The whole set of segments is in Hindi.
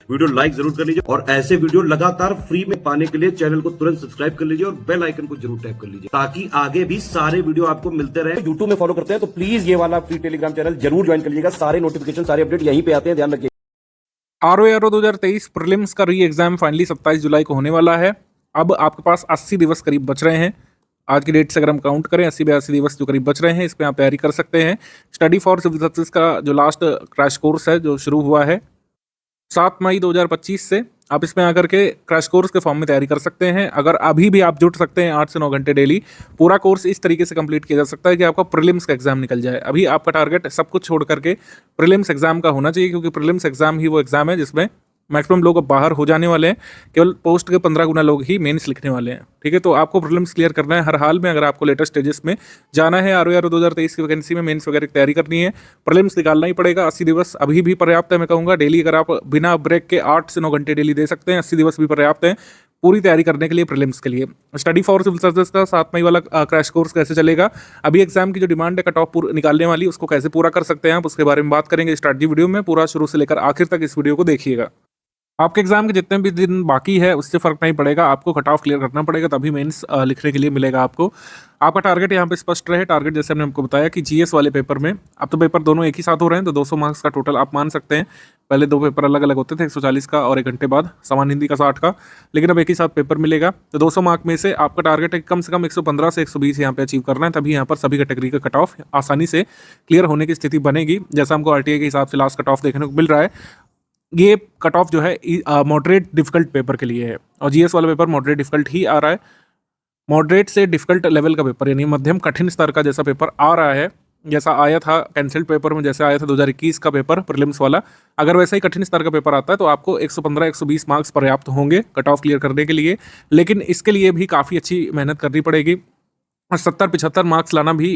वीडियो लाइक जरूर कर लीजिए और ऐसे वीडियो लगातार फ्री में पाने के लिए चैनल को तुरंत सब्सक्राइब कर लीजिए और बेल आइकन को जरूर टैप कर लीजिए ताकि आगे भी सारे वीडियो आपको मिलते रहे। यूट्यूब में फॉलो करते हैं तो प्लीज ये वाला फ्री टेलीग्राम चैनल जरूर ज्वाइन कर लीजिएगा। सारे नोटिफिकेशन सारे अपडेट यहीं पे आते हैं, ध्यान रखिए। आरओ 2023 प्रीलिम्स का री एग्जाम फाइनली 27 जुलाई को होने वाला है। अब आपके पास 80 दिवस करीब बच रहे हैं। आज की डेट से अगर हम काउंट करें 80-82 दिवस जो करीब बच रहे हैं, इस पर आप तैयारी कर सकते हैं। स्टडी फॉर सिविल सर्विसेज का जो लास्ट क्रैश कोर्स है जो शुरू हुआ है 7 मई 2025 से, आप इसमें आकर के क्रैश कोर्स के फॉर्म में तैयारी कर सकते हैं। अगर अभी भी आप जुट सकते हैं 8 से 9 घंटे डेली, पूरा कोर्स इस तरीके से कंप्लीट किया जा सकता है कि आपका प्रीलिम्स का एग्जाम निकल जाए। अभी आपका टारगेट सब कुछ छोड़ करके प्रीलिम्स एग्जाम का होना चाहिए, क्योंकि प्रीलिम्स एग्जाम ही वो एग्जाम है जिसमें मैक्सिमम लोग अब बाहर हो जाने वाले हैं। केवल पोस्ट के 15 गुना लोग ही मेंस लिखने वाले हैं। ठीक है, तो आपको प्रीलिम्स क्लियर करना है हर हाल में। अगर आपको लेटेस्ट स्टेजेस में जाना है, आरओ 2023 की वैकेंसी में मेंस वगैरह की तैयारी करनी है, प्रीलिम्स निकालना ही पड़ेगा। 80 दिवस अभी भी पर्याप्त है, मैं कहूँगा। डेली अगर आप बिना ब्रेक के 8 से 9 घंटे डेली दे सकते हैं, 80 दिवस भी पर्याप्त है पूरी तैयारी करने के लिए प्रीलिम्स के लिए। स्टडी फॉर सिविल सर्विसेज का 7 मई वाला क्रैश कोर्स कैसे चलेगा, अभी एग्जाम की जो डिमांड है कट ऑफ निकालने वाली, उसको कैसे पूरा कर सकते हैं आप, उसके बारे में बात करेंगे स्ट्रैटेजी वीडियो में। पूरा शुरू से लेकर आखिर तक इस वीडियो को देखिएगा। आपके एग्जाम के जितने भी दिन बाकी है उससे फर्क नहीं पड़ेगा, आपको कट ऑफ क्लियर करना पड़ेगा, तभी मेंस लिखने के लिए मिलेगा आपको। आपका टारगेट यहाँ पे स्पष्ट रहे। टारगेट जैसे हमने आपको बताया कि जीएस वाले पेपर में, अब तो पेपर दोनों एक ही साथ हो रहे हैं, तो 200 मार्क्स का टोटल आप मान सकते हैं। पहले 2 पेपर अलग अलग होते थे, 140 का और 1 घंटे बाद सामान्य हिंदी का 60 का, लेकिन अब एक ही साथ पेपर मिलेगा। तो 200 मार्क में से आपका टारगेट है कम से कम 115 से 120 यहाँ पे अचीव करना है, तभी यहाँ पर सभी कैटेगरी का कट ऑफ आसानी से क्लियर होने की स्थिति बनेगी। जैसा हमको आरटीआई के हिसाब से लास्ट कट ऑफ देखने को मिल रहा है, ये कट ऑफ जो है मॉडरेट डिफिकल्ट पेपर के लिए है, और जीएस वाला पेपर मॉडरेट डिफिकल्ट ही आ रहा है। मॉडरेट से डिफिकल्ट लेवल का पेपर, यानी मध्यम कठिन स्तर का जैसा पेपर आ रहा है, जैसा आया था कैंसल्ड पेपर में, जैसे आया था 2021 का पेपर प्रीलिम्स वाला, अगर वैसा ही कठिन स्तर का पेपर आता है तो आपको 115-120 मार्क्स पर्याप्त होंगे कट ऑफ क्लियर करने के लिए। लेकिन इसके लिए भी काफ़ी अच्छी मेहनत करनी पड़ेगी। 70-75 मार्क्स लाना भी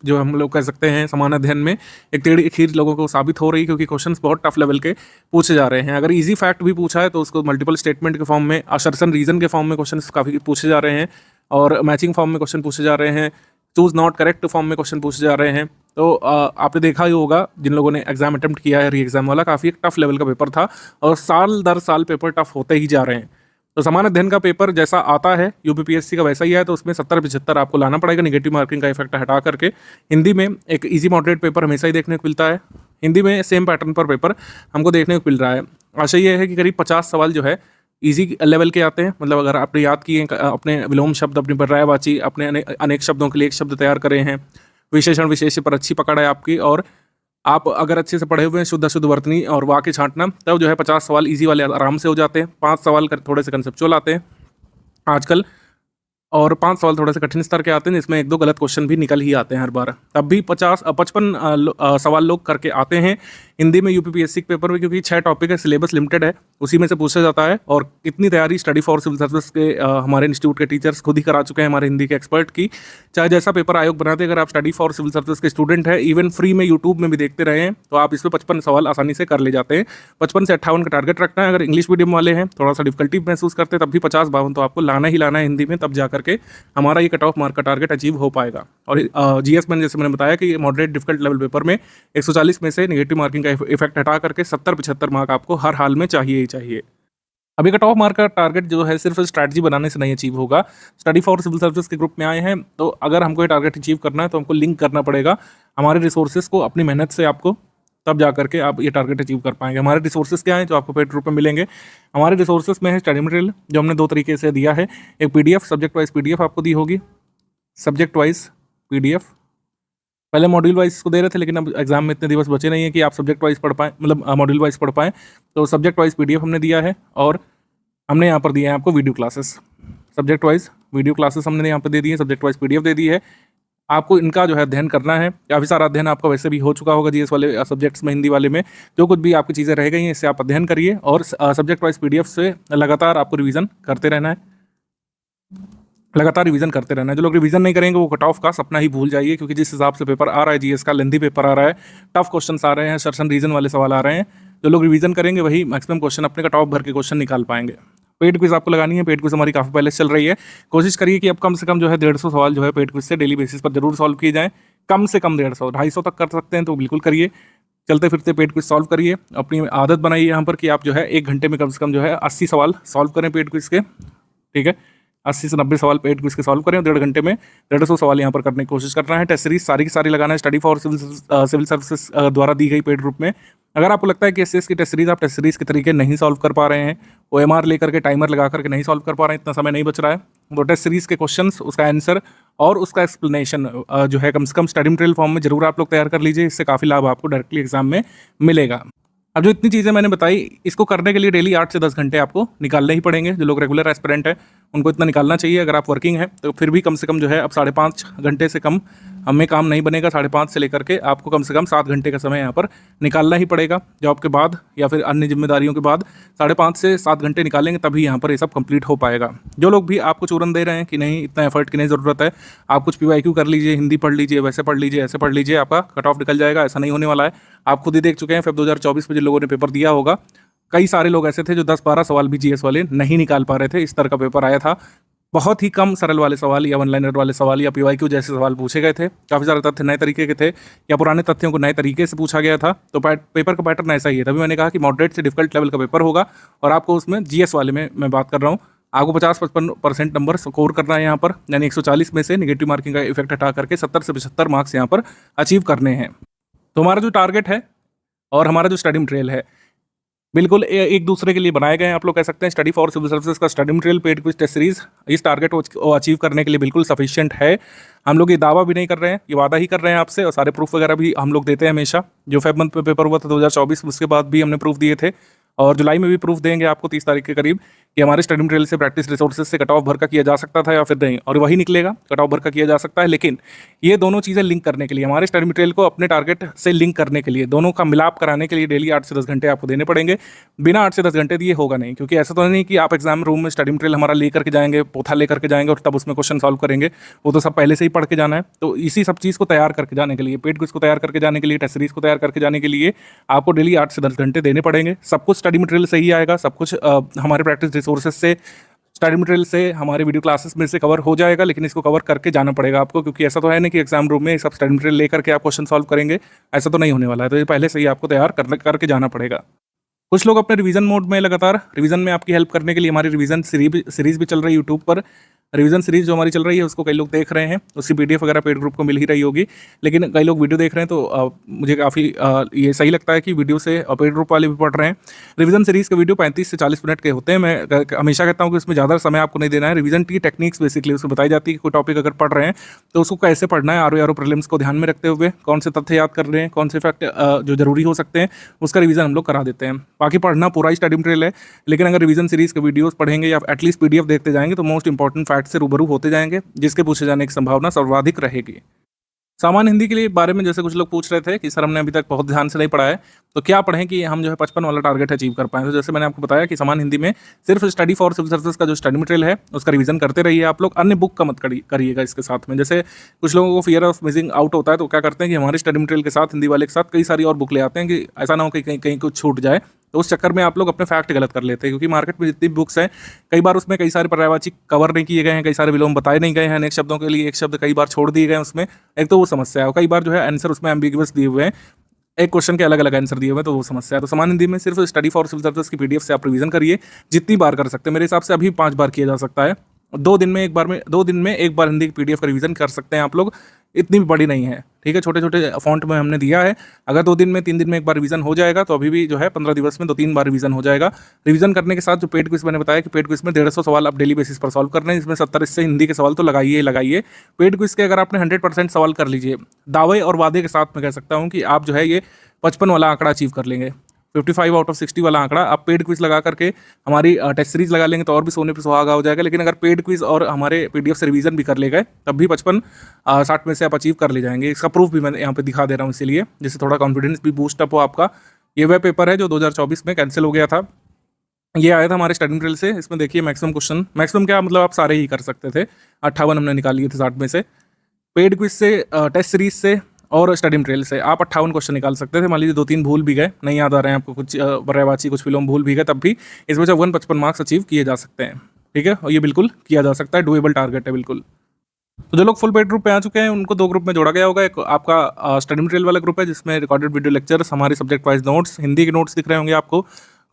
जो हम लोग कह सकते हैं समान अध्ययन में एक टेढ़ी खीर लोगों को साबित हो रही है, क्योंकि क्वेश्चंस बहुत टफ लेवल के पूछे जा रहे हैं। अगर इजी फैक्ट भी पूछा है तो उसको मल्टीपल स्टेटमेंट के फॉर्म में, असर्शन रीजन के फॉर्म में क्वेश्चंस काफ़ी पूछे जा रहे हैं, और मैचिंग फॉर्म में क्वेश्चन पूछे जा रहे हैं, चूज नॉट करेक्ट फॉर्म में क्वेश्चन पूछे जा रहे हैं। तो आपने देखा ही होगा जिन लोगों ने एग्जाम अटेम्प्ट किया है, री एग्जाम वाला काफ़ी एक टफ लेवल का पेपर था, और साल दर साल पेपर टफ होते ही जा रहे हैं। तो समान अध्ययन का पेपर जैसा आता है यूपीपीएससी का वैसा ही है, तो उसमें 70-75 आपको लाना पड़ेगा, निगेटिव मार्किंग का इफेक्ट हटा करके। हिंदी में एक इजी मॉडरेट पेपर हमेशा ही देखने को मिलता है, हिंदी में सेम पैटर्न पर पेपर हमको देखने को मिल रहा है। आशा ये है कि करीब 50 सवाल जो है इजी लेवल के आते हैं। मतलब अगर आपने याद किए, अपने विलोम शब्द, अपनी पर्यायवाची, अपने अनेक शब्दों के लिए एक शब्द तैयार करे हैं, विशेषण विशेष्य पर अच्छी पकड़ है आपकी, और आप अगर अच्छे से पढ़े हुए हैं, शुद्ध शुद्ध वर्तनी और वाक्य छांटना, तब जो है 50 सवाल इजी वाले आराम से हो जाते हैं। 5 सवाल थोड़े से कंसेप्चुअल आते हैं आजकल, और 5 सवाल थोड़े से कठिन स्तर के आते हैं, जिसमें 1-2 गलत क्वेश्चन भी निकल ही आते हैं हर बार। तब भी 55 सवाल लोग करके आते हैं हिंदी में यूपीपीएससी के पेपर में, क्योंकि 6 टॉपिक है, सिलेबस लिमिटेड है, उसी में से पूछा जाता है। और इतनी तैयारी स्टडी फॉर सिविल सर्विस के हमारे इंस्टीट्यूट के टीचर्स खुद ही करा चुके हैं, हमारे हिंदी के एक्सपर्ट की। चाहे जैसा पेपर आयोग बनाते, अगर आप स्टडी फॉर सिविल सर्विस के स्टूडेंट हैं, इवन फ्री में यूट्यूब में भी देखते रहे हैं, तो आप इसमें 55 सवाल आसानी से कर ले जाते हैं। 55 से 58 का टारगेट रखना है। अगर इंग्लिश मीडियम वाले हैं, थोड़ा सा डिफिकल्टी महसूस करते हैं, तब भी 50-52 तो आपको लाना ही लाना है हिंदी में, तब जा करके हमारा ये कट ऑफ मार्क का टारगेट अचीव हो पाएगा। और जीएस में जैसे मैंने बताया कि मॉडरेट डिफिकल्ट लेवल पेपर में 140 में से नेगेटिव मार्किंग का इफेक्ट हटा करके 70-75 मार्क आपको हर हाल में चाहिए ही चाहिए। अभी कट ऑफ मार्क का टारगेट जो है सिर्फ स्ट्रैटेजी बनाने से नहीं अचीव होगा। स्टडी फॉर सिविल सर्विस के ग्रुप में आए हैं, तो अगर हमको ये टारगेट अचीव करना है तो हमको लिंक करना पड़ेगा हमारे रिसोर्सेज को अपनी मेहनत से, आपको तब जा करके आप ये टारगेट अचीव कर पाएंगे। हमारे रिसोर्सेज क्या हैं जो आपको पेड रूप में मिलेंगे? हमारे रिसोर्सेज में है स्टडी मटेरियल, जो हमने 2 तरीके से दिया है। एक पीडीएफ, सब्जेक्ट वाइज पीडीएफ आपको दी होगी, सब्जेक्ट वाइज पीडीएफ। पहले मॉड्यूल वाइज इसको दे रहे थे, लेकिन अब एग्जाम में इतने दिवस बचे नहीं है कि आप सब्जेक्ट वाइज पढ़ पाएँ, मतलब मॉड्यूल वाइज पढ़ पाएँ, तो सब्जेक्ट वाइज पीडीएफ हमने दिया है। और हमने यहाँ पर दिए हैं आपको video classes, subject wise video classes हमने यहाँ पर दे दी है, सब्जेक्ट वाइज पीडीएफ दे दी है। आपको इनका जो है अध्ययन करना है। काफ़ी सारा अध्ययन आपका वैसे भी हो चुका होगा जीएस वाले सब्जेक्ट्स में, हिंदी वाले में जो कुछ भी आपकी चीज़ें रह गई हैं, इससे आप अध्ययन करिए, और सब्जेक्ट वाइज पीडीएफ से लगातार आपको रिवीजन करते रहना है, लगातार रिवीजन करते रहना है। जो लोग रिवीजन नहीं करेंगे वो कट ऑफ का सपना ही भूल जाइए, क्योंकि जिस हिसाब से पेपर आ रहा है जीएस का, लेंथी पेपर आ रहा है, टफ क्वेश्चन आ रहे हैं, सर्शन रीजन वाले सवाल आ रहे हैं, जो लोग रिवीजन करेंगे वही मैक्सिमम क्वेश्चन अपने कट ऑफ भर के क्वेश्चन निकाल पाएंगे। पेड क्विज आपको लगानी है, पेड क्विज हमारी काफ़ी पहले चल रही है। कोशिश करिए कि अब कम से कम जो है 150 सवाल जो है पेड क्विज से डेली बेसिस पर जरूर सॉल्व किए जाएँ। कम से कम 150, 250 तक कर सकते हैं तो बिल्कुल करिए। चलते फिरते पेड क्विज सॉल्व करिए। अपनी आदत बनाइए यहाँ पर कि आप जो है 1 घंटे में कम से कम जो है 80 सवाल सॉल्व करें पेड क्विज के, ठीक है। 80 से 90 सवाल पेड क्विज के सॉल्व करें और 1.5 घंटे में 150 सवाल यहाँ पर करने की कोशिश करना है। टेस्ट सीरीज सारी की सारी लगाना है स्टडी फॉर सिविल सर्विसेज द्वारा दी गई पेड ग्रुप में। अगर आपको लगता है कि एसएस की टेस्ट सीरीज आप टेस्ट सीरीज के तरीके नहीं सॉल्व कर पा रहे हैं, ओएमआर लेकर के टाइमर लगा करके नहीं सॉल्व कर पा रहे हैं, इतना समय नहीं बच रहा है, तो टेस्ट सीरीज के क्वेश्चंस, उसका आंसर और उसका एक्सप्लेनेशन जो है कम से कम स्टडी मटेरियल फॉर्म में जरूर आप लोग तैयार कर लीजिए। इससे काफ़ी लाभ आपको डायरेक्टली एग्जाम में मिलेगा। अब जो इतनी चीज़ें मैंने बताई, इसको करने के लिए डेली 8 से 10 घंटे आपको निकालने ही पड़ेंगे। जो लोग रेगुलर एस्पिरेंट है उनको इतना निकालना चाहिए। अगर आप वर्किंग है तो फिर भी कम से कम जो है अब 5.5 घंटे से कम हमें काम नहीं बनेगा। 5.5 से लेकर के आपको कम से कम 7 घंटे का समय यहाँ पर निकालना ही पड़ेगा। जॉब के बाद या फिर अन्य जिम्मेदारियों के बाद 5.5 से 7 घंटे निकालेंगे तभी यहाँ पर ये सब कंप्लीट हो पाएगा। जो लोग भी आपको चूरन दे रहे हैं कि नहीं इतना एफर्ट की नहीं ज़रूरत है, आप कुछ PYQ कर लीजिए, हिंदी पढ़ लीजिए, वैसे पढ़ लीजिए, ऐसे पढ़ लीजिए, आपका कट ऑफ निकल जाएगा, ऐसा नहीं होने वाला है। आप खुद ही देख चुके हैं फेब 2024 में जिन लोगों ने पेपर दिया होगा, कई सारे लोग ऐसे थे जो 10-12 सवाल भी GS वाले नहीं निकाल पा रहे थे। इस तरह का पेपर आया था। बहुत ही कम सरल वाले सवाल या वन लाइनर वाले सवाल या PYQ जैसे सवाल पूछे गए थे। काफ़ी सारे तथ्य नए तरीके के थे या पुराने तथ्यों को नए तरीके से पूछा गया था। तो पेपर का पैटर्न ऐसा ही है। तभी मैंने कहा कि मॉडरेट से डिफिकल्ट लेवल का पेपर होगा और आपको उसमें GS वाले में मैं बात कर रहा हूँ, आपको 50-55% नंबर स्कोर करना है यहाँ पर, यानी 140 में से नेगेटिव मार्किंग का इफेक्ट हटा करके 70 से 75 मार्क्स यहाँ पर अचीव करने हैं। तो हमारा जो टारगेट है और हमारा जो स्टडी मटेरियल है बिल्कुल एक दूसरे के लिए बनाए गए हैं। आप लोग कह सकते हैं स्टडी फॉर सिविल सर्विसेज का study material paid quiz test series इस टारगेट को अचीव करने के लिए बिल्कुल सफिशिएंट है। हम लोग ये दावा भी नहीं कर रहे हैं, ये वादा ही कर रहे हैं आपसे, और सारे प्रूफ वगैरह भी हम लोग देते हैं हमेशा। जो फेब मंथ में पेपर हुआ था 2024 उसके बाद भी हमने प्रूफ दिए थे और जुलाई में भी प्रूफ देंगे आपको 30 तारीख के करीब कि हमारे स्टडी मटेरियल से प्रैक्टिस रिसोर्सेज से कट ऑफ भर का किया जा सकता था या फिर नहीं, और वही निकलेगा, कट ऑफ भर का किया जा सकता है। लेकिन ये दोनों चीज़ें लिंक करने के लिए, हमारे स्टडी मटेरियल को अपने टारगेट से लिंक करने के लिए, दोनों का मिलाप कराने के लिए डेली 8 से 10 घंटे आपको देने पड़ेंगे। बिना 8 से 10 घंटे दिए होगा नहीं, क्योंकि ऐसा तो नहीं कि आप एग्जाम रूम में स्टडी मटेरियल हमारा लेकर के जाएंगे, पोथा लेकर के जाएंगे और तब उसमें क्वेश्चन सॉल्व करेंगे। वो तो सब पहले से ही पढ़ के जाना है। तो इसी सब चीज़ को तैयार करके जाने के लिए, पेड क्विज को तैयार करके जाने के लिए, टेस्ट सीरीज को तैयार करके जाने के लिए आपको डेली 8 से 10 घंटे देने पड़ेंगे। सब कुछ स्टडी मटेरियल से ही आएगा, सब कुछ हमारे प्रैक्टिस रिसोर्सेज से, स्टडी मटेरियल से, हमारे वीडियो क्लासेस में से कवर हो जाएगा। लेकिन इसको कवर करके जाना पड़ेगा आपको, क्योंकि ऐसा तो है नहीं कि एग्जाम रूम में सब स्टडी मटेरियल लेकर के आप क्वेश्चन सॉल्व करेंगे, ऐसा तो नहीं होने वाला है। तो ये पहले से ही आपको तैयार करके जाना पड़ेगा। कुछ लोग अपने रिवीजन मोड में, लगातार रिवीजन में आपकी हेल्प करने के लिए हमारी रिवीजन सीरीज भी चल रही है यूट्यूब पर। रिवीजन सीरीज जो हमारी चल रही है उसको कई लोग देख रहे हैं, उसकी PDF वगैरह पेड ग्रुप को मिल ही रही होगी। लेकिन कई लोग वीडियो देख रहे हैं तो मुझे काफ़ी ये सही लगता है कि वीडियो से पेड ग्रुप वाले भी पढ़ रहे हैं। रिवीजन सीरीज के वीडियो 35 से 40 मिनट के होते हैं। मैं हमेशा कहता हूँ कि उसमें ज़्यादा समय आपको नहीं देना है। रिवीजन की टेक्निक्स बेसिकली उसमें बताई जाती है कि कोई टॉपिक अगर पढ़ रहे हैं तो उसको कैसे पढ़ना है, RO प्रीलिम्स को ध्यान में रखते हुए, कौन से तथ्य याद कर रहे हैं, कौन से फैक्ट जो जरूरी हो सकते हैं, उसका रिवीजन हम लोग करा देते हैं। बाकी पढ़ना पूरा ही स्टडी मटेरियल है, लेकिन अगर रिवीजन सीरीज के वीडियोस पढ़ेंगे या एटलीस्ट PDF देखते जाएंगे तो मोस्ट इंपॉर्टेंट फैक्ट से रूबरू होते जाएंगे, जिसके पूछे जाने की संभावना सर्वाधिक रहेगी। सामान्य हिंदी के लिए बारे में जैसे कुछ लोग पूछ रहे थे कि सर हमने अभी तक बहुत ध्यान से नहीं पढ़ा है, तो क्या पढ़ें कि हम जो है 55 वाला टारगेट अचीव कर पाएँ। तो जैसे मैंने आपको बताया कि सामान्य हिंदी में सिर्फ स्टडी फॉर सिविल सर्विसेज का जो स्टडी मटेरियल है उसका रिवीजन करते रहिए आप लोग। अन्य बुक का मत करिएगा इसके साथ में। जैसे कुछ लोगों को फियर ऑफ मिसिंग आउट होता है, तो क्या करते हैं कि हमारे स्टडी मटेरियल के साथ हिंदी वाले के साथ कई सारी और बुक ले आते हैं कि ऐसा ना हो कि कहीं कुछ छूट जाए। तो उस चक्कर में आप लोग अपने फैक्ट गलत कर लेते हैं, क्योंकि मार्केट में जितनी बुक्स हैं कई बार उसमें कई सारे पर्यायवाची कवर नहीं किए गए हैं, कई सारे विलोम बताए नहीं गए हैं, अनेक शब्दों के लिए एक शब्द कई बार छोड़ दिए गए हैं उसमें। एक तो वो समस्या है, और कई बार जो है आंसर उसमें एम्बिगुअस दिए हुए हैं, एक क्वेश्चन के अलग अलग आंसर दिए हुए हैं, तो वो समस्या है। तो सामान्य हिंदी में सिर्फ स्टडी फॉर सिविल सर्विसेज की PDF से आप रिवीजन करिए, जितनी बार कर सकते हैं। मेरे हिसाब से अभी 5 बार किया जा सकता है। 2 दिन में एक बार हिंदी की PDF का रिवीजन कर सकते हैं आप लोग। इतनी भी बड़ी नहीं है, ठीक है। छोटे छोटे फॉन्ट में हमने दिया है। अगर 2 दिन में 3 दिन में एक बार रिवीजन हो जाएगा तो अभी भी जो है 15 दिवस में 2-3 बार रिवीजन हो जाएगा। रिवीजन करने के साथ जो पेड क्विज मैंने बताया कि पेड क्विज में 150 सवाल आप डेली बेसिस पर सॉल्व करने हैं, इसमें 70 इससे हिंदी के सवाल तो लगाइए। पेड क्विज के अगर आपने 100% सवाल कर लीजिए, दावे और वादे के साथ मैं कह सकता हूँ कि आप जो है ये 55 वाला आंकड़ा अचीव कर लेंगे। 55 आउट ऑफ 60 वाला आंकड़ा आप पेड क्विज लगा करके हमारी टेस्ट सीरीज लगा लेंगे तो और भी सोने पे सुहागा हो जाएगा। लेकिन अगर पेड क्विज और हमारे PDF से रिवीजन भी कर ले गए तब भी 55-60 में से आप अचीव कर ले जाएंगे। इसका प्रूफ भी मैं यहाँ पे दिखा दे रहा हूँ, इसीलिए जिससे थोड़ा कॉन्फिडेंस भी बूस्टअप हो आपका। ये वह पेपर है जो 2024 में कैंसिल हो गया था। ये आया था हमारे स्टडी मटेरियल से। इसमें देखिए मैक्सिमम क्वेश्चन, मैक्सिमम क्या मतलब आप सारे ही कर सकते थे, 58 हमने निकाल लिए थे 60 में से। पेड क्विज से, टेस्ट सीरीज से और स्टडी मटेरियल से आप 58 क्वेश्चन निकाल सकते थे। मान लीजिए 2-3 भूल भी गए, नहीं याद आ रहे हैं आपको, कुछ पर्यायवाची कुछ विलोम भूल भी गए, तब भी इसमें से 155 मार्क्स अचीव किए जा सकते हैं, ठीक है। और ये बिल्कुल किया जा सकता है, डुएबल टारगेट है बिल्कुल। तो जो लोग फुल पेड ग्रुप पे आ चुके हैं उनको दो ग्रुप में जोड़ा गया होगा। एक आपका स्टडी मटेरियल वाला ग्रुप है जिसमें रिकॉर्डेड वीडियो लेक्चर्स, हमारे सब्जेक्ट वाइज नोट्स, हिंदी के नोट्स दिख रहे होंगे आपको,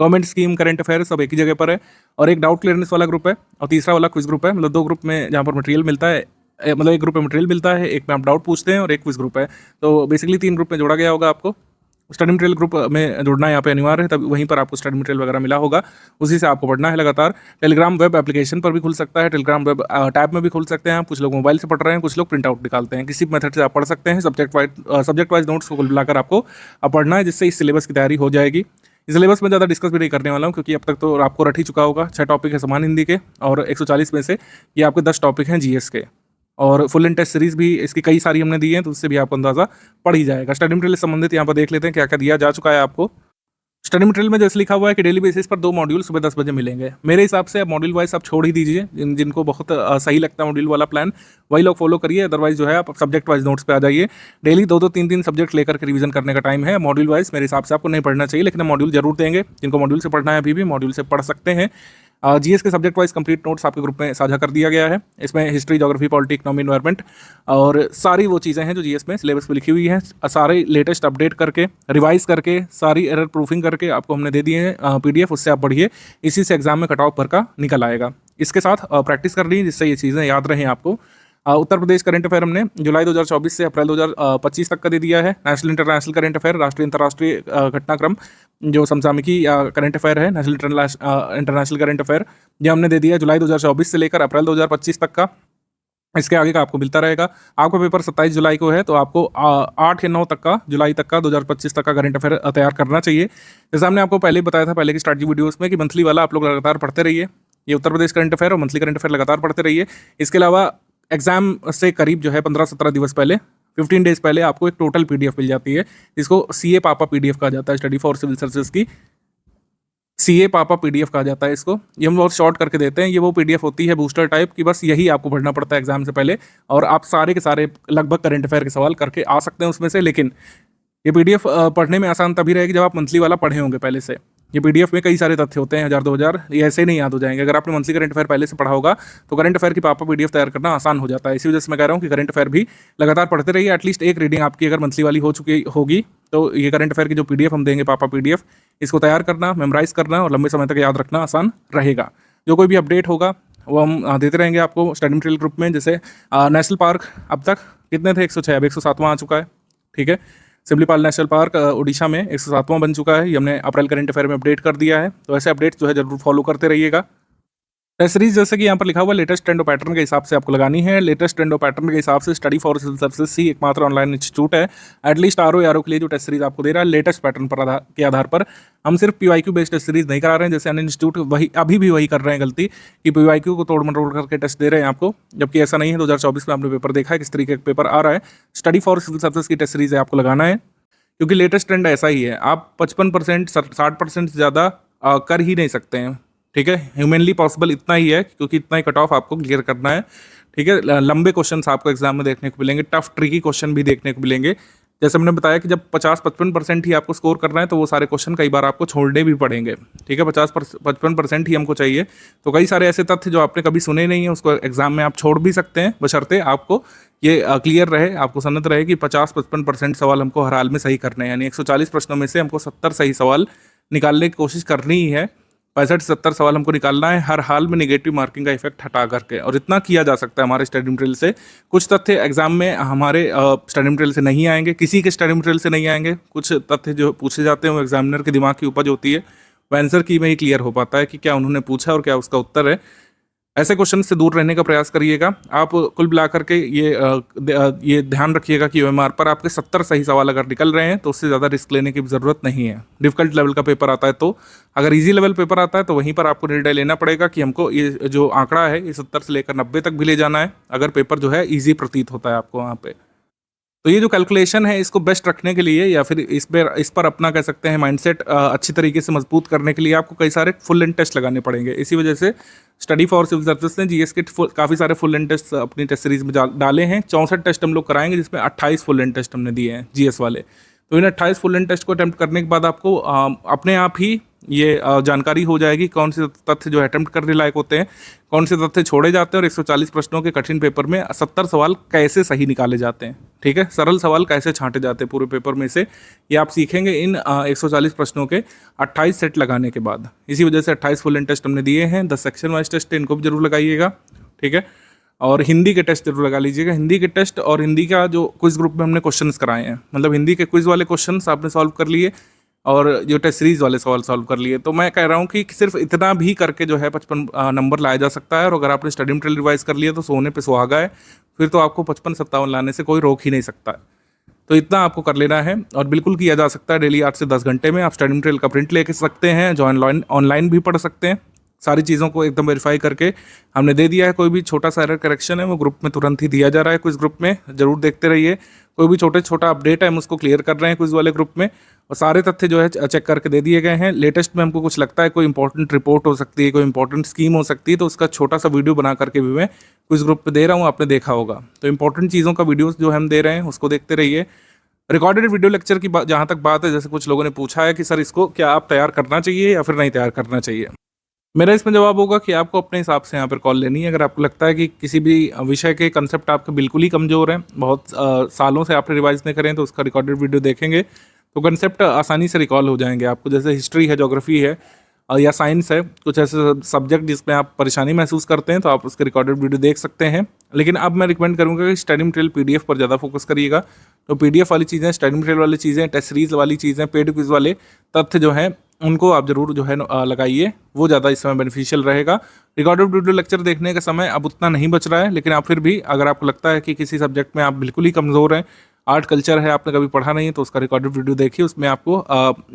गवर्नमेंट स्कीम, करंट अफेयर सब एक ही जगह पर है। और एक डाउट क्लियरनेस वाला ग्रुप है और तीसरा वाला क्विज ग्रुप है। मतलब दो ग्रुप में जहाँ पर मटेरियल मिलता है, मतलब एक ग्रुप में मटेरियल मिलता है, एक में आप डाउट पूछते हैं और एक क्विज ग्रुप है। तो बेसिकली 3 ग्रुप में जोड़ा गया होगा आपको। स्टडी मटेरियल ग्रुप में जुड़ना यहाँ पे अनिवार्य है, तब वहीं पर आपको स्टडी मटेरियल वगैरह मिला होगा, उसी से आपको पढ़ना है लगातार। टेलीग्राम वेब एप्लीकेशन पर भी खुल सकता है, टेलीग्राम वेब टैब में भी खुल सकते हैं आप। कुछ लोग मोबाइल से पढ़ रहे हैं, कुछ लोग प्रिंट आउट निकालते हैं, किसी मेथड से आप पढ़ सकते हैं। सब्जेक्ट वाइज नोट्स को कुल मिलाकर आपको पढ़ना है, जिससे इस सिलेबस की तैयारी हो जाएगी। इस सिलेबस में ज़्यादा डिस्कस भी नहीं करने वाला हूँ क्योंकि अब तक तो आपको रट ही चुका होगा। 6 टॉपिक है समान हिंदी के और 140 में से ये आपके 10 टॉपिक हैं जीएस के। और फुल एंड टेस्ट सीरीज भी इसकी कई सारी हमने दी है, तो उससे भी आपको अंदाजा पड़ ही जाएगा। स्टडी मटेरियल से संबंधित यहाँ पर देख लेते हैं क्या क्या दिया जा चुका है आपको। स्टडी मटेरियल में जैसे लिखा हुआ है कि डेली बेसिस पर 2 मॉड्यूल सुबह 10 बजे मिलेंगे। मेरे हिसाब से अब मॉड्यूल वाइज आप छोड़ ही दीजिए, जिनको बहुत सही लगता है मॉड्यूल वाला प्लान वही लोग फॉलो करिए। अदरवाइज जो है आप सब्जेक्ट वाइज नोट्स पे आ जाइए। डेली 2-2, 3-3 सब्जेक्ट लेकर के रिवीजन करने का टाइम है। मॉड्यूल वाइज मेरे हिसाब से आपको नहीं पढ़ना चाहिए, लेकिन मॉड्यूल जरूर देंगे। जिनको मॉड्यूल से पढ़ना है अभी भी मॉड्यूल से पढ़ सकते हैं। जीएस के सब्जेक्ट वाइज कंप्लीट नोट्स आपके ग्रुप में साझा कर दिया गया है। इसमें history, geography, polity, economy, environment और सारी वो चीज़ें हैं जो जीएस में सिलेबस में लिखी हुई हैं, सारे लेटेस्ट अपडेट करके, रिवाइज करके, सारी एरर प्रूफिंग करके आपको हमने दे दिए हैं पीडीएफ। उससे आप पढ़िए, इसी से एग्जाम में कट ऑफ भर का निकल आएगा। इसके साथ प्रैक्टिस कर लीजिए जिससे ये चीज़ें याद रहें आपको। उत्तर प्रदेश करंट अफेयर हमने जुलाई 2024 से अप्रैल 2025 तक का दे दिया है। नेशनल इंटरनेशनल करंट अफेयर, राष्ट्रीय अंतर्राष्ट्रीय घटनाक्रम जो समसामयिकी करंट अफेयर है, नेशनल इंटरनेशनल करंट अफेयर, ये हमने दे दिया है जुलाई 2024 से लेकर अप्रैल 2025 तक का। इसके आगे का आपको मिलता रहेगा। आपका पेपर 27 जुलाई को है, तो आपको 8 या 9 तक का, जुलाई तक का 2025 तक का करंट अफेयर तैयार करना चाहिए। जैसे हमने आपको पहले बताया था पहले की स्ट्रैटेजी वीडियोस में कि मंथली वाला आप लोग लगातार पढ़ते रहिए। ये उत्तर प्रदेश करंट अफेयर और मंथली करंट अफेयर लगातार पढ़ते रहिए। इसके अलावा एग्जाम से करीब जो है 15-17 दिवस पहले, 15 डेज पहले आपको एक टोटल पीडीएफ मिल जाती है, जिसको सीए पापा पीडीएफ कहा जाता है। स्टडी फॉर सिविल सर्विसेज की सीए पापा पीडीएफ कहा जाता है इसको। ये हम बहुत शॉर्ट करके देते हैं। ये वो पीडीएफ होती है बूस्टर टाइप की, बस यही आपको पढ़ना पड़ता है एग्जाम से पहले, और आप सारे के सारे लगभग करंट अफेयर के सवाल करके आ सकते हैं उसमें से। लेकिन ये पीडीएफ पढ़ने में आसान तभी रहेगी जब आप मंथली वाला पढ़े होंगे पहले से। ये पीडीएफ में कई सारे तथ्य होते हैं, 1000-2000, ये ऐसे ही नहीं याद हो जाएंगे। अगर आपने मंथली करंट अफेयर पहले से पढ़ा होगा तो करंट अफेयर की पापा पीडीएफ तैयार करना आसान हो जाता है। इसी वजह से मैं कह रहा हूँ कि करंट अफेयर भी लगातार पढ़ते रहिए। एटलीस्ट एक रीडिंग आपकी अगर मंथली वाली हो चुकी होगी तो ये करंट अफेयर की जो पीडीएफ हम देंगे पापा पीडीएफ, इसको तैयार करना, मेमोराइज करना और लंबे समय तक याद रखना आसान रहेगा। जो कोई भी अपडेट होगा वो हम देते रहेंगे आपको स्टडी मटेरियल ग्रुप में। जैसे नेशनल पार्क अब तक कितने थे, 106, अब 107वां आ चुका है। ठीक है, सिमलीपाल नेशनल पार्क उड़ीसा में 107वां बन चुका है। ये हमने अप्रैल करंट अफेयर में अपडेट कर दिया है। तो ऐसे अपडेट्स जो है जरूर फॉलो करते रहिएगा। टेस्ट सीरीज जैसे कि यहाँ पर लिखा हुआ लेटेस्ट ट्रेंड और पैटर्न के हिसाब से आपको लगानी है। लेटेस्ट ट्रेंड और पैटर्न के हिसाब से स्टडी फॉर सिविल सर्विसेज ही एकमात्र ऑनलाइन इंस्टीट्यूट है एटलीस्ट आरओ के लिए जो टेस्ट सीरीज आपको दे रहा है लेटेस्ट पैटर्न पर के आधार पर। हम सिर्फ पीवाईक्यू बेस्ड टेस्ट सीरीज नहीं करा रहे हैं, जैसे अन्य इंस्टीट्यूट वही अभी भी वही कर रहे हैं गलती कि पीवाईक्यू को तोड़ मरोड़ करके टेस्ट दे रहे हैं आपको, जबकि ऐसा नहीं है। 2024 में आपने पेपर देखा है किस तरीके का पेपर आ रहा है। स्टडी फॉर सिविल सर्विसेज की टेस्ट सीरीज है आपको लगाना है, क्योंकि लेटेस्ट ट्रेंड ऐसा ही है। आप 55%, 60% से ज़्यादा कर ही नहीं सकते हैं। ठीक है, ह्यूमनली पॉसिबल इतना ही है, क्योंकि इतना ही कट ऑफ आपको क्लियर करना है। ठीक है, लंबे क्वेश्चंस आपको एग्जाम में देखने को मिलेंगे, टफ ट्रिकी क्वेश्चन भी देखने को मिलेंगे। जैसे मैंने बताया कि जब 50-55% ही आपको स्कोर करना है तो वो सारे क्वेश्चन कई बार आपको छोड़ने भी पड़ेंगे। ठीक है, 50-55% ही हमको चाहिए। तो कई सारे ऐसे तथ्य जो आपने कभी सुने नहीं है उसको एग्जाम में आप छोड़ भी सकते हैं, बशर्ते आपको ये क्लियर रहे, आपको सन्नत रहे कि 50-55% सवाल हमको हर हाल में सही करने हैं। यानी 140 प्रश्नों में से हमको 70 सही सवाल निकालने की कोशिश करनी ही है। 65-70 सवाल हमको निकालना है हर हाल में, निगेटिव मार्किंग का इफेक्ट हटा करके। और इतना किया जा सकता है हमारे स्टडी मटेरियल से। कुछ तथ्य एग्जाम में हमारे स्टडी मटेरियल से नहीं आएंगे, किसी के स्टडी मटेरियल से नहीं आएंगे। कुछ तथ्य जो पूछे जाते हैं वो एग्जामिनर के दिमाग की उपज होती है, वो आंसर की में ही क्लियर हो पाता है कि क्या उन्होंने पूछा और क्या उसका उत्तर है। ऐसे क्वेश्चन से दूर रहने का प्रयास करिएगा। आप कुल मिला करके ये ध्यान रखिएगा कि ओएमआर पर आपके 70 सही सवाल अगर निकल रहे हैं तो उससे ज़्यादा रिस्क लेने की ज़रूरत नहीं है। डिफिकल्ट लेवल का पेपर आता है तो, अगर इजी लेवल पेपर आता है तो वहीं पर आपको निर्णय लेना पड़ेगा कि हमको ये जो आंकड़ा है ये 70 से लेकर 90 तक भी ले जाना है, अगर पेपर जो है ईजी प्रतीत होता है आपको वहाँ पे। तो ये जो कैलकुलेशन है इसको बेस्ट रखने के लिए या फिर इस पर अपना कह सकते हैं माइंडसेट अच्छी तरीके से मजबूत करने के लिए आपको कई सारे फुल एंड टेस्ट लगाने पड़ेंगे। इसी वजह से स्टडी फॉर सिविल सर्विसेज ने जीएस के काफ़ी सारे फुल एंड टेस्ट अपनी टेस्ट सीरीज में डाले हैं। 64 टेस्ट हम लोग कराएंगे, जिसमें 28 फुल एंड टेस्ट हमने दिए हैं जीएस वाले। तो इन 28 फुल एंड टेस्ट को अटेम्प्ट करने के बाद आपको अपने आप ही ये जानकारी हो जाएगी कौन से तथ्य जो है अटेम्प्ट करने लायक होते हैं, कौन से तथ्य छोड़े जाते हैं, और 140 प्रश्नों के कठिन पेपर में 70 सवाल कैसे सही निकाले जाते हैं। ठीक है, सरल सवाल कैसे छांटे जाते हैं पूरे पेपर में से, ये आप सीखेंगे इन 140 प्रश्नों के 28 सेट लगाने के बाद। इसी वजह से 28 फुल एंड टेस्ट हमने दिए हैं। 10 सेक्शन वाइज टेस्ट है, इनको भी जरूर लगाइएगा। ठीक है, और हिंदी के टेस्ट जरूर लगा लीजिएगा। हिंदी के टेस्ट और हिंदी का जो क्विज ग्रुप में हमने क्वेश्चंस कराए हैं, मतलब हिंदी के क्विज वाले क्वेश्चंस आपने सॉल्व कर लिए और जो टेस्ट सीरीज वाले सवाल सॉल्व कर लिए। तो मैं कह रहा हूँ कि सिर्फ इतना भी करके जो है 55 नंबर लाया जा सकता है। और अगर आपने स्टडी मटेरियल रिवाइज कर लिया तो सोने पे सुहागा है, फिर तो आपको 55-57 लाने से कोई रोक ही नहीं सकता है। तो इतना आपको कर लेना है और बिल्कुल किया जा सकता है। डेली 8 से 10 घंटे में आप स्टडी मटेरियल का प्रिंट लेके सकते हैं, जो ऑनलाइन भी पढ़ सकते हैं। सारी चीज़ों को एकदम वेरीफाई करके हमने दे दिया है। कोई भी छोटा सा एरर करेक्शन है वो ग्रुप में तुरंत ही दिया जा रहा है, क्विज ग्रुप में जरूर देखते रहिए। कोई भी छोटा अपडेट है हम उसको क्लियर कर रहे हैं क्विज वाले ग्रुप में, और सारे तथ्य जो है चेक करके दे दिए गए हैं। लेटेस्ट में हमको कुछ लगता है कोई इंपॉर्टेंट रिपोर्ट हो सकती है, कोई इंपॉर्टेंट स्कीम हो सकती है, तो उसका छोटा सा वीडियो बना करके भी मैं क्विज ग्रुप पे दे रहा हूँ, आपने देखा होगा। तो इंपॉर्टेंट चीज़ों का वीडियोस जो हम दे रहे हैं उसको देखते रहिए। रिकॉर्डेड वीडियो लेक्चर की जहाँ तक बात है, जैसे कुछ लोगों ने पूछा है कि सर इसको क्या आप तैयार करना चाहिए या फिर नहीं तैयार करना चाहिए, मेरा इसमें जवाब होगा कि आपको अपने हिसाब से यहाँ पर कॉल लेनी है। अगर आपको लगता है कि किसी भी विषय के कंसेप्ट आपके बिल्कुल ही कमज़ोर हैं, बहुत सालों से आपने रिवाइज नहीं करें, तो उसका रिकॉर्डेड वीडियो देखेंगे तो कंसेप्ट आसानी से रिकॉल हो जाएंगे आपको। जैसे हिस्ट्री है, ज्योग्राफी है या साइंस है, कुछ ऐसे सब्जेक्ट जिसमें आप परेशानी महसूस करते हैं, तो आप उसके रिकॉर्डेड वीडियो देख सकते हैं। लेकिन अब मैं रिकमेंड करूँगा कि स्टडी मटेरियल PDF पर ज़्यादा फोकस करिएगा। तो PDF वाली चीज़ें, स्टडी मटेरियल वाली चीज़ें, टेस्ट सीरीज वाली चीज़ें, पेड क्विज वाले तथ्य जो हैं उनको आप जरूर जो है लगाइए, वो ज़्यादा इस समय बेनिफिशियल रहेगा। रिकॉर्डेड वीडियो लेक्चर देखने का समय अब उतना नहीं बच रहा है, लेकिन आप फिर भी अगर आपको लगता है कि किसी सब्जेक्ट में आप बिल्कुल ही कमज़ोर हैं, आर्ट कल्चर है, आपने कभी पढ़ा नहीं है, तो उसका रिकॉर्डेड वीडियो देखिए। उसमें आपको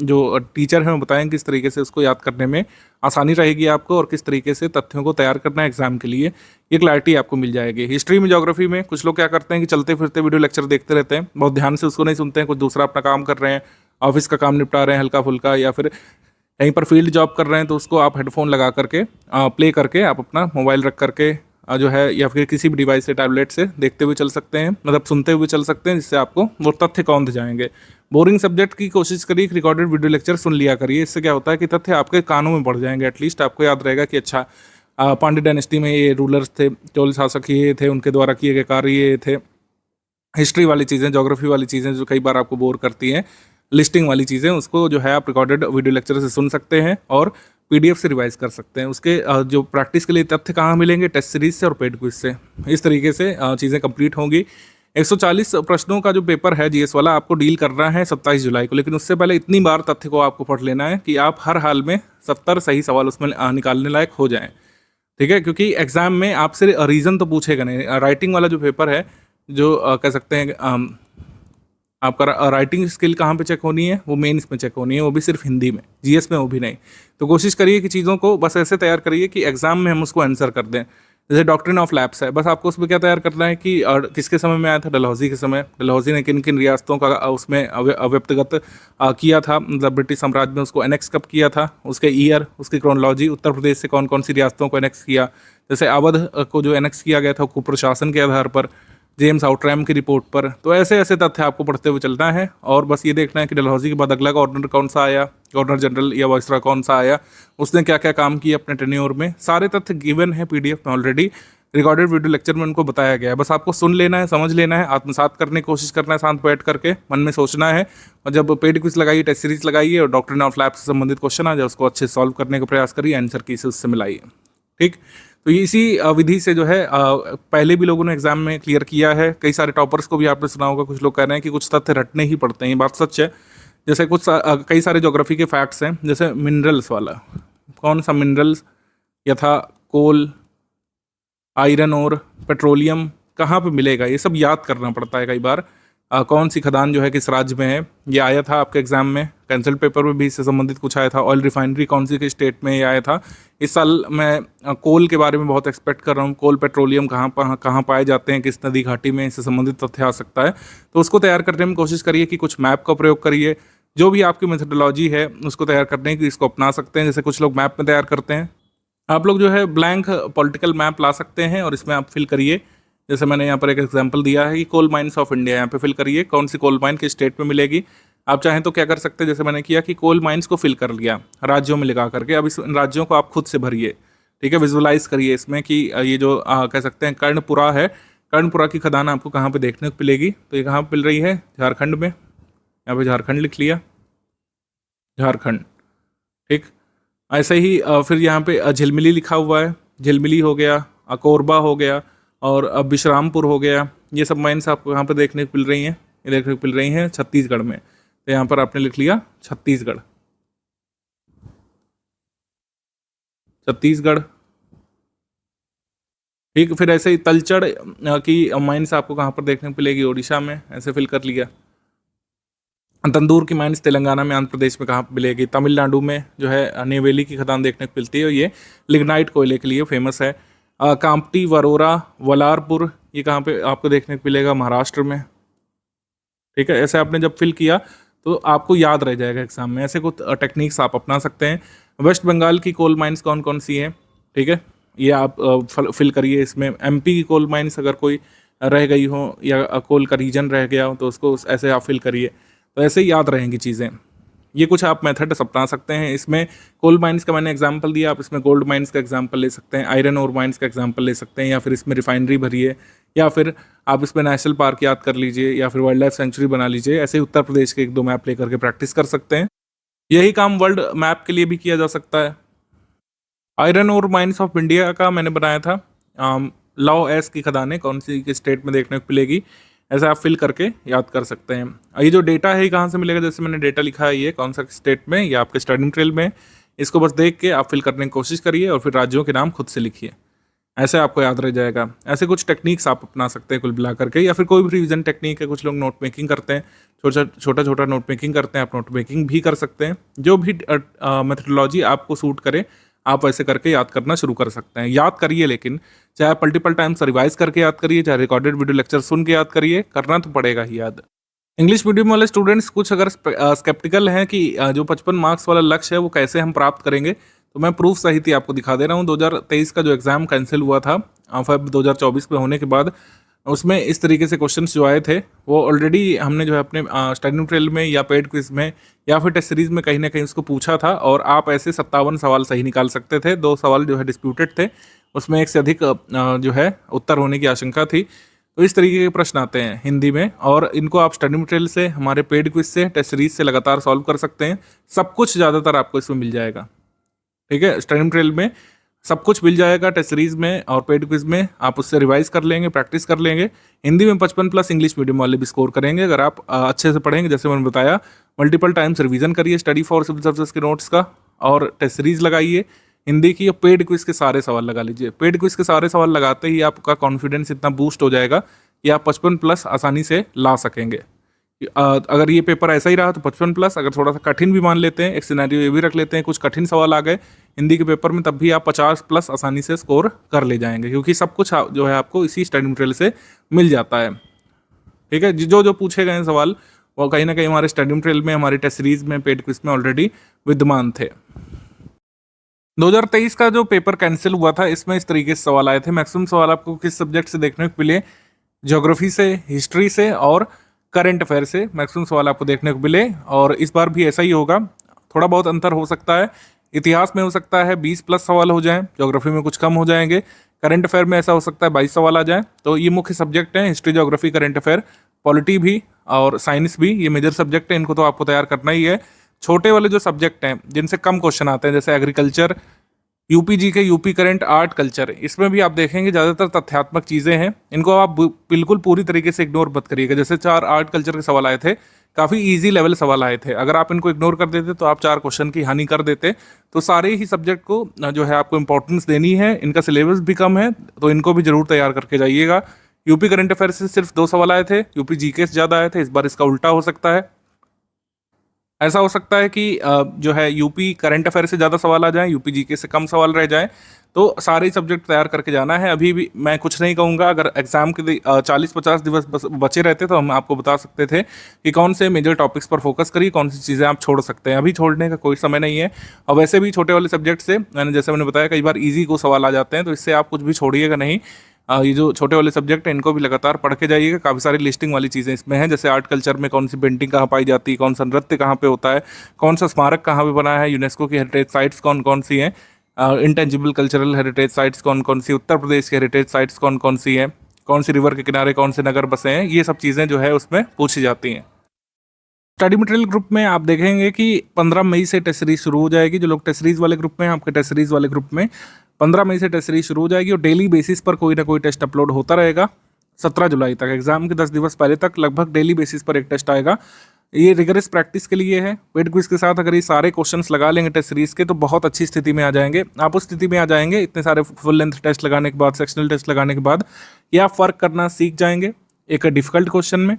जो टीचर हैं वो बताएंगे किस तरीके से उसको याद करने में आसानी रहेगी आपको, और किस तरीके से तथ्यों को तैयार करना है एग्जाम के लिए, ये क्लैरिटी आपको मिल जाएगी। हिस्ट्री में, ज्योग्राफी में कुछ लोग क्या करते हैं कि चलते फिरते वीडियो लेक्चर देखते रहते हैं, बहुत ध्यान से उसको नहीं सुनते हैं, कुछ दूसरा अपना काम कर रहे हैं, ऑफिस का काम निपटा रहे हैं हल्का फुल्का, या फिर कहीं पर फील्ड जॉब कर रहे हैं, तो उसको आप हेडफोन लगा करके प्ले करके आप अपना मोबाइल रख करके जो है, या फिर किसी भी डिवाइस से, टैबलेट से देखते हुए चल सकते हैं, मतलब सुनते हुए चल सकते हैं, जिससे आपको वो तथ्य कौंध जाएंगे। बोरिंग सब्जेक्ट की कोशिश करिए कि रिकॉर्डेड वीडियो लेक्चर सुन लिया करिए। इससे क्या होता है कि तथ्य आपके कानों में बढ़ जाएंगे, एटलीस्ट आपको याद रहेगा कि अच्छा पांड्य डायनेस्टी में ये रूलर्स थे, चोल शासक ये थे, उनके द्वारा किए गए कार्य ये थे। हिस्ट्री वाली चीज़ें, ज्योग्राफी वाली चीज़ें जो कई बार आपको बोर करती हैं, लिस्टिंग वाली चीज़ें, उसको जो है आप रिकॉर्डेड वीडियो लेक्चर से सुन सकते हैं और PDF से रिवाइज कर सकते हैं। उसके जो प्रैक्टिस के लिए तथ्य कहाँ मिलेंगे, टेस्ट सीरीज से और पेड क्विज से। इस तरीके से चीज़ें कंप्लीट होंगी। 140 प्रश्नों का जो पेपर है GS वाला, आपको डील करना है 27 जुलाई को, लेकिन उससे पहले इतनी बार तथ्य को आपको पढ़ लेना है कि आप हर हाल में 70 सही सवाल उसमें निकालने लायक हो जाएं। ठीक है, क्योंकि एग्जाम में आपसे रीज़न तो पूछेगा नहीं। राइटिंग वाला जो पेपर है, जो कह सकते हैं आपका राइटिंग स्किल कहाँ पे चेक होनी है, वो मेंस में चेक होनी है, वो भी सिर्फ हिंदी में, GS में वो भी नहीं। तो कोशिश करिए कि चीज़ों को बस ऐसे तैयार करिए कि एग्जाम में हम उसको आंसर कर दें। जैसे डॉक्ट्रिन ऑफ लैप्स है, बस आपको उसमें क्या तैयार करना है कि किसके समय में आया था, डलहौजी के समय, डलहौजी ने किन किन रियासतों का उसमें व्यक्तिगत किया था, मतलब ब्रिटिश साम्राज्य में उसको एनेक्स कब किया था, उसके ईयर, उसकी क्रोनोलॉजी, उत्तर प्रदेश से कौन कौन सी रियासतों को एनेक्स किया। जैसे अवध को जो एनेक्स किया गया था कुप्रशासन के आधार पर, जेम्स आउटरैम की रिपोर्ट पर। तो ऐसे ऐसे तथ्य आपको पढ़ते हुए चलना है, और बस ये देखना है कि डलहौजी के बाद अगला गवर्नर कौन सा आया, गवर्नर जनरल या वाइसरॉय कौन सा आया, उसने क्या क्या काम किया अपने टेन्योर में। सारे तथ्य गिवन है PDF में ऑलरेडी, रिकॉर्डेड वीडियो लेक्चर में उनको बताया गया है। बस आपको सुन लेना है, समझ लेना है, आत्मसात करने की कोशिश करना है, शांत बैठ करके मन में सोचना है, और जब पेड क्विज लगाइए, टेस्ट सीरीज लगाइए, और डॉक्ट्रिन ऑफ लैप्स से संबंधित क्वेश्चन आ जाए उसको अच्छे से सॉल्व करने का प्रयास करिए, आंसर की से उससे मिलाइए। ठीक, तो इसी विधि से जो है पहले भी लोगों ने एग्जाम में क्लियर किया है। कई सारे टॉपर्स को भी आपने सुना होगा, कुछ लोग कह रहे हैं कि कुछ तथ्य रटने ही पड़ते हैं, ये बात सच है। जैसे कुछ कई सारे ज्योग्राफी के फैक्ट्स हैं, जैसे मिनरल्स वाला, कौन सा मिनरल्स, यथा कोल, आयरन और पेट्रोलियम कहाँ पे मिलेगा, ये सब याद करना पड़ता है कई बार। कौन सी खदान जो है किस राज्य में है, ये आया था आपके एग्जाम में, कैंसल पेपर में भी इससे संबंधित कुछ आया था। ऑयल रिफाइनरी कौन सी के स्टेट में ये आया था। इस साल मैं कोल के बारे में बहुत एक्सपेक्ट कर रहा हूँ, कोल पेट्रोलियम कहाँ पाए जाते हैं, किस नदी घाटी में, इससे संबंधित तथ्य आ सकता है। तो उसको तैयार करने में कोशिश करिए कि कुछ मैप का प्रयोग करिए, जो भी आपकी मेथोडोलॉजी है उसको तैयार करने की, इसको अपना सकते हैं। जैसे कुछ लोग मैप में तैयार करते हैं, आप लोग जो है ब्लैंक पॉलिटिकल मैप ला सकते हैं और इसमें आप फिल करिए। जैसे मैंने यहाँ पर एक एग्जांपल दिया है कि कोल माइंस ऑफ इंडिया, यहाँ पे फिल करिए कौन सी कोल माइन किस स्टेट में मिलेगी, आप चाहें तो क्या कर सकते हैं, जैसे मैंने किया कि कोल माइंस को फिल कर लिया राज्यों में लगा करके, अब इस राज्यों को आप खुद से भरिए। ठीक है, विजुअलाइज करिए इसमें कि ये जो कह सकते हैं कर्णपुरा है, कर्णपुरा की खदान आपको कहाँ पे देखने को मिलेगी, तो ये कहाँ पे मिल रही है, झारखंड में। यहाँ पे झारखंड लिख लिया, झारखंड। ठीक, ऐसे ही फिर यहाँ पे झिलमिली लिखा हुआ है, झिलमिली हो गया, कोरबा हो गया, और विश्रामपुर हो गया। ये सब माइंस आपको यहाँ पे देखने को मिल रही हैं, ये देखने को मिल रही हैं छत्तीसगढ़ में। तो यहाँ पर आपने लिख लिया छत्तीसगढ़, छत्तीसगढ़। ठीक, फिर ऐसे ही तलचड़ की माइंस आपको कहाँ पर देखने को मिलेगी, ओडिशा में, ऐसे फिल कर लिया। तंदूर की माइंस तेलंगाना में, आंध्र प्रदेश में कहाँ पर मिलेगी, तमिलनाडु में जो है नेवेली की खदान देखने को मिलती है, और ये लिग्नाइट कोयले के लिए फेमस है। कांपटी, वरोरा, वलारपुर, ये कहाँ पे आपको देखने को मिलेगा, महाराष्ट्र में। ठीक है, ऐसे आपने जब फिल किया तो आपको याद रह जाएगा एग्जाम में। ऐसे कुछ टेक्निक्स आप अपना सकते हैं। वेस्ट बंगाल की कोल माइंस कौन कौन सी हैं, ठीक है, ये आप फिल करिए इसमें। एमपी की कोल माइंस अगर कोई रह गई हो या कोल का रीजन रह गया हो तो उसको ऐसे आप फिल करिए, तो ऐसे ही याद रहेंगी चीज़ें। ये कुछ आप मेथड अपना सकते हैं। इसमें कोल माइंस का मैंने एग्जांपल दिया, आप इसमें गोल्ड माइंस का एग्जांपल ले सकते हैं, आयरन और माइंस का एग्जांपल ले सकते हैं, या फिर इसमें रिफाइनरी भरिए, या फिर आप इसमें नेशनल पार्क याद कर लीजिए, या फिर वाइल्ड लाइफ सेंचुरी बना लीजिए। ऐसे ही उत्तर प्रदेश के 1-2 मैप लेकर के प्रैक्टिस कर सकते हैं। यही काम वर्ल्ड मैप के लिए भी किया जा सकता है। आयरन और माइंस ऑफ इंडिया का मैंने बनाया था, लॉ एस की खदानें कौन सी किस स्टेट में देखने को मिलेगी, ऐसे आप फिल करके याद कर सकते हैं। ये जो डेटा है कहाँ से मिलेगा, जैसे मैंने डेटा लिखा है ये कौन सा स्टेट में, या आपके स्टडी मटेरियल में, इसको बस देख के आप फिल करने की कोशिश करिए और फिर राज्यों के नाम खुद से लिखिए, ऐसे आपको याद रह जाएगा। ऐसे कुछ टेक्निक्स आप अपना सकते हैं कुल मिला करके, या फिर कोई भी रिवीजन टेक्निक है। कुछ लोग नोट मेकिंग करते हैं, छोटा छोटा नोट मेकिंग करते हैं, आप नोट मेकिंग भी कर सकते हैं। जो भी मेथडोलॉजी आपको सूट करे आप ऐसे करके याद करना शुरू कर सकते हैं। याद करिए, लेकिन चाहे आप मल्टीपल टाइम्स रिवाइज करके याद करिए, चाहे रिकॉर्डेड वीडियो लेक्चर सुन के याद करिए, करना तो पड़ेगा ही याद। इंग्लिश मीडियम वाले स्टूडेंट्स कुछ अगर स्केप्टिकल हैं कि जो 55 मार्क्स वाला लक्ष्य है वो कैसे हम प्राप्त करेंगे, तो मैं प्रूफ सहित ही आपको दिखा दे रहा हूँ। 2023 का जो एग्ज़ाम कैंसिल हुआ था फेब 2024 में होने के बाद, उसमें इस तरीके से क्वेश्चंस जो आए थे वो ऑलरेडी हमने जो है अपने स्टडी मटेरियल में या पेड क्विज में या फिर टेस्ट सीरीज में कहीं ना कहीं उसको पूछा था, और आप ऐसे 57 सवाल सही निकाल सकते थे। 2 सवाल जो है डिस्प्यूटेड थे, उसमें 1 से अधिक जो है उत्तर होने की आशंका थी। तो इस तरीके के प्रश्न आते हैं हिंदी में, और इनको आप स्टडी मटेरियल से, हमारे पेड क्विज से, टेस्ट सीरीज से लगातार सॉल्व कर सकते हैं। सब कुछ ज़्यादातर आपको इसमें मिल जाएगा। ठीक है, स्टडी मटेरियल में सब कुछ मिल जाएगा, टेस्ट सीरीज में और पेड क्विज में आप उससे रिवाइज कर लेंगे, प्रैक्टिस कर लेंगे। हिंदी में 55+ इंग्लिश मीडियम वाले भी स्कोर करेंगे अगर आप अच्छे से पढ़ेंगे। जैसे मैंने बताया, मल्टीपल टाइम्स रिवीजन करिए स्टडी फॉर सिविल सर्विसेज के नोट्स का, और टेस्ट सीरीज लगाइए हिंदी की, और पेड क्विज के सारे सवाल लगा लीजिए। पेड क्विज के सारे सवाल लगाते ही आपका कॉन्फिडेंस इतना बूस्ट हो जाएगा कि आप 55+ आसानी से ला सकेंगे। अगर ये पेपर ऐसा ही रहा तो 55+, अगर थोड़ा सा कठिन भी मान लेते हैं, एक सिनेरियो ये भी रख लेते हैं कुछ कठिन सवाल आ गए हिंदी के पेपर में, तब भी आप 50+ आसानी से स्कोर कर ले जाएंगे, क्योंकि सब कुछ जो है आपको इसी स्टडी मटेरियल से मिल जाता है। ठीक है, जो जो पूछे गए सवाल वो कहीं ना कहीं हमारे स्टडी मटेरियल में, हमारे टेस्ट सीरीज में, पेड क्विज में ऑलरेडी विद्यमान थे। 2023 का जो पेपर कैंसिल हुआ था, इसमें इस तरीके से सवाल आए थे। मैक्सिमम सवाल आपको किस सब्जेक्ट से देखने को मिले, ज्योग्राफी से, हिस्ट्री से और करंट अफेयर से मैक्सिमम सवाल आपको देखने को मिले। और इस बार भी ऐसा ही होगा, थोड़ा बहुत अंतर हो सकता है। इतिहास में हो सकता है 20+ सवाल हो जाएं, ज्योग्राफी में कुछ कम हो जाएंगे, करंट अफेयर में ऐसा हो सकता है 22 सवाल आ जाएं। तो ये मुख्य सब्जेक्ट हैं, history, geography, current affair, polity भी और साइंस भी, ये मेजर सब्जेक्ट है, इनको तो आपको तैयार करना ही है। छोटे वाले जो सब्जेक्ट हैं जिनसे कम क्वेश्चन आते हैं, जैसे एग्रीकल्चर, यूपी जी के, यूपी करंट, आर्ट, कल्चर, इसमें भी आप देखेंगे ज़्यादातर तथ्यात्मक चीज़ें हैं, इनको आप बिल्कुल पूरी तरीके से इग्नोर मत करिएगा। जैसे 4 आर्ट कल्चर के सवाल आए थे, काफ़ी इजी लेवल सवाल आए थे, अगर आप इनको इग्नोर कर देते तो आप 4 क्वेश्चन की हानि कर देते। तो सारे ही सब्जेक्ट को जो है आपको इंपॉर्टेंस देनी है, इनका सिलेबस भी कम है, तो इनको भी जरूर तैयार करके जाइएगा। यूपी करंट अफेयर से सिर्फ 2 सवाल आए थे, यूपी जीके से ज़्यादा आए थे, इस बार इसका उल्टा हो सकता है। ऐसा हो सकता है कि जो है यूपी करंट अफेयर से ज़्यादा सवाल आ जाएं, यूपी जीके से कम सवाल रह जाएं, तो सारे ही सब्जेक्ट तैयार करके जाना है। अभी भी मैं कुछ नहीं कहूँगा, अगर एग्जाम के 40-50 दिवस बचे रहते तो हम आपको बता सकते थे कि कौन से मेजर टॉपिक्स पर फोकस करिए, कौन सी चीज़ें आप छोड़ सकते हैं। अभी छोड़ने का कोई समय नहीं है। और वैसे भी छोटे वाले सब्जेक्ट से जैसे मैंने बताया, कई बार ईजी को सवाल आ जाते हैं, तो इससे आप कुछ भी छोड़िएगा नहीं। ये जो छोटे वाले सब्जेक्ट हैं इनको भी लगातार पढ़ के जाइएगा। काफ़ी सारी लिस्टिंग वाली चीज़ें इसमें हैं, जैसे आर्ट कल्चर में कौन सी पेंटिंग कहाँ पाई जाती है, कौन सा नृत्य कहाँ पे होता है, कौन सा स्मारक कहाँ पे बना है, यूनेस्को की हेरिटेज साइट्स कौन कौन सी हैं, इंटेंजिबल कल्चरल हेरिटेज साइट्स कौन कौन सी, उत्तर प्रदेश की हेरिटेज साइट्स कौन कौन सी हैं, कौन सी रिवर के किनारे कौन से नगर बसे हैं, ये सब चीज़ें जो है उसमें पूछी जाती हैं। स्टडी मटेरियल ग्रुप में आप देखेंगे कि 15 मई से टेस्ट सीरीज शुरू हो जाएगी। जो लोग टेस्ट सीरीज वाले ग्रुप में हैं, आपके टेस्ट सीरीज वाले ग्रुप में 15 मई से टेस्ट सीरीज शुरू हो जाएगी और डेली बेसिस पर कोई ना कोई टेस्ट अपलोड होता रहेगा 17 जुलाई तक। एग्जाम के 10 दिवस पहले तक लगभग डेली बेसिस पर एक टेस्ट आएगा। ये रिगरस प्रैक्टिस के लिए है। पेड क्विज के साथ अगर ये सारे क्वेश्चंस लगा लेंगे टेस्ट सीरीज के तो बहुत अच्छी स्थिति में आ जाएंगे। आप उस स्थिति में आ जाएंगे इतने सारे फुल लेंथ टेस्ट लगाने के बाद, सेक्शनल टेस्ट लगाने के बाद, या आप फ़र्क करना सीख जाएंगे एक डिफ़िकल्ट क्वेश्चन में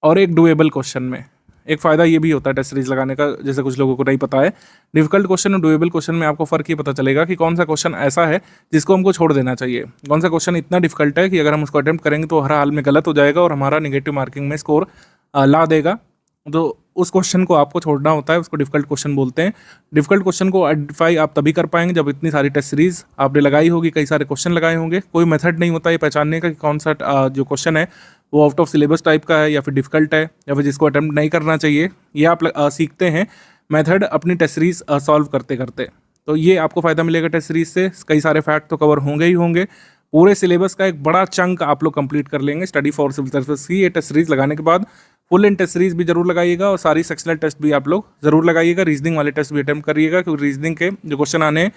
और एक डुएबल क्वेश्चन में। एक फ़ायदा ये भी होता है टेस्ट सीरीज लगाने का, जैसे कुछ लोगों को नहीं पता है, डिफिकल्ट क्वेश्चन और डुएबल क्वेश्चन में आपको फ़र्क ये पता चलेगा कि कौन सा क्वेश्चन ऐसा है जिसको हमको छोड़ देना चाहिए, कौन सा क्वेश्चन इतना डिफिकल्ट है कि अगर हम उसको अटेम्प्ट करेंगे तो हर हाल में गलत हो जाएगा और हमारा निगेटिव मार्किंग में स्कोर ला देगा। तो उस क्वेश्चन को आपको छोड़ना होता है, उसको डिफिकल्ट क्वेश्चन बोलते हैं। डिफिकल्ट क्वेश्चन को आइडेंटिफाई आप तभी कर पाएंगे जब इतनी सारी टेस्ट सीरीज आपने लगाई होगी, कई सारे क्वेश्चन लगाए होंगे। कोई मेथड नहीं होता ये पहचानने का कि कौन सा जो क्वेश्चन है वो आउट ऑफ सिलेबस टाइप का है या फिर डिफिकल्ट है या फिर जिसको अटेम्प्ट नहीं करना चाहिए। ये आप सीखते हैं मेथड अपनी टेस्ट सीरीज सॉल्व करते करते। तो ये आपको फ़ायदा मिलेगा टेस्ट सीरीज से। कई सारे फैक्ट तो कवर होंगे ही होंगे। पूरे सिलेबस का एक बड़ा चंक आप लोग कंप्लीट कर लेंगे स्टडी फॉर सिविल सर्विसेज की ये टेस्ट सीरीज लगाने के बाद। फुल इन टेस्ट सीरीज भी जरूर लगाइएगा और सारी सेक्शनल टेस्ट भी आप लोग जरूर लगाइएगा। रीजनिंग वाले टेस्ट भी अटेम्प्ट करिएगा क्योंकि रीजनिंग के जो क्वेश्चन आने हैं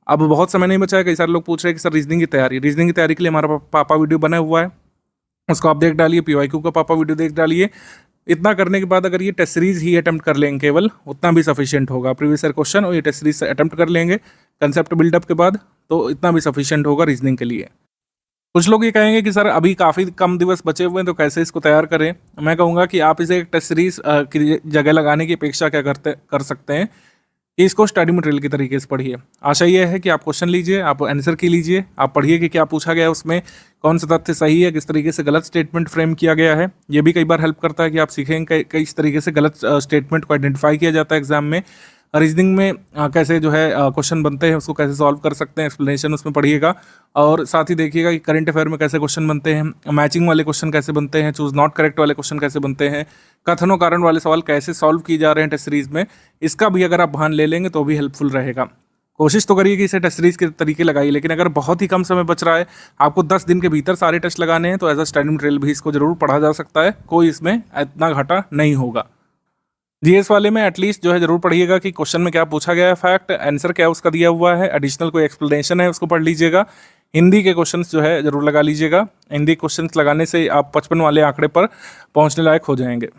अब बहुत समय नहीं बचा है। कई सारे लोग पूछ रहे हैं कि सर रीजनिंग की तैयारी के लिए हमारा पापा वीडियो बना हुआ है, उसको आप देख डालिए। PYQ का पापा वीडियो देख डालिए। इतना करने के बाद अगर ये टेस्ट सीरीज ही अटेम्प्ट कर लेंगे केवल, उतना भी सफिशिएंट होगा। प्रीवियस ईयर क्वेश्चन और ये टेस्ट सीरीज से अटेम्प्ट कर लेंगे कंसेप्ट बिल्डअप के बाद, तो इतना भी सफिशिएंट होगा रीजनिंग के लिए। कुछ लोग ये कहेंगे कि सर अभी काफ़ी कम दिवस बचे हुए हैं तो कैसे इसको तैयार करें। मैं कहूँगा कि आप इसे एक टेस्ट सीरीज की जगह लगाने की अपेक्षा क्या कर सकते हैं कि इसको स्टडी मटेरियल की तरीके से पढ़िए। आशा ये है कि आप क्वेश्चन लीजिए, आप आंसर की लीजिए, आप पढ़िए कि क्या पूछा गया है, उसमें कौन सा तथ्य सही है, किस तरीके से गलत स्टेटमेंट फ्रेम किया गया है। ये भी कई बार हेल्प करता है कि आप सीखेंगे किस तरीके से गलत स्टेटमेंट को आइडेंटिफाई किया जाता है एग्जाम में। रीजनिंग में कैसे जो है क्वेश्चन बनते हैं, उसको कैसे सॉल्व कर सकते हैं, एक्सप्लेनेशन उसमें पढ़िएगा। और साथ ही देखिएगा कि करंट अफेयर में कैसे क्वेश्चन बनते हैं, मैचिंग वाले क्वेश्चन कैसे बनते हैं, चूज नॉट करेक्ट वाले क्वेश्चन कैसे बनते हैं, कथनों कारण वाले सवाल कैसे सॉल्व किए जा रहे हैं टेस्ट सीरीज में। इसका भी अगर आप भान ले लेंगे तो भी हेल्पफुल रहेगा। कोशिश तो करिए कि इसे टेस्ट सीरीज के तरीके लगाइए, लेकिन अगर बहुत ही कम समय बच रहा है, आपको 10 दिन के भीतर सारे टेस्ट लगाने हैं, तो एज अ स्टडी मटेरियल भी इसको जरूर पढ़ा जा सकता है। कोई इसमें इतना घाटा नहीं होगा। जीएस वाले में एटलीस्ट जो है जरूर पढ़िएगा कि क्वेश्चन में क्या पूछा गया है, फैक्ट आंसर क्या उसका दिया हुआ है, एडिशनल कोई एक्सप्लेनेशन है उसको पढ़ लीजिएगा। हिंदी के क्वेश्चंस जो है जरूर लगा लीजिएगा। हिंदी क्वेश्चंस लगाने से आप 55 वाले आंकड़े पर पहुंचने लायक हो जाएंगे।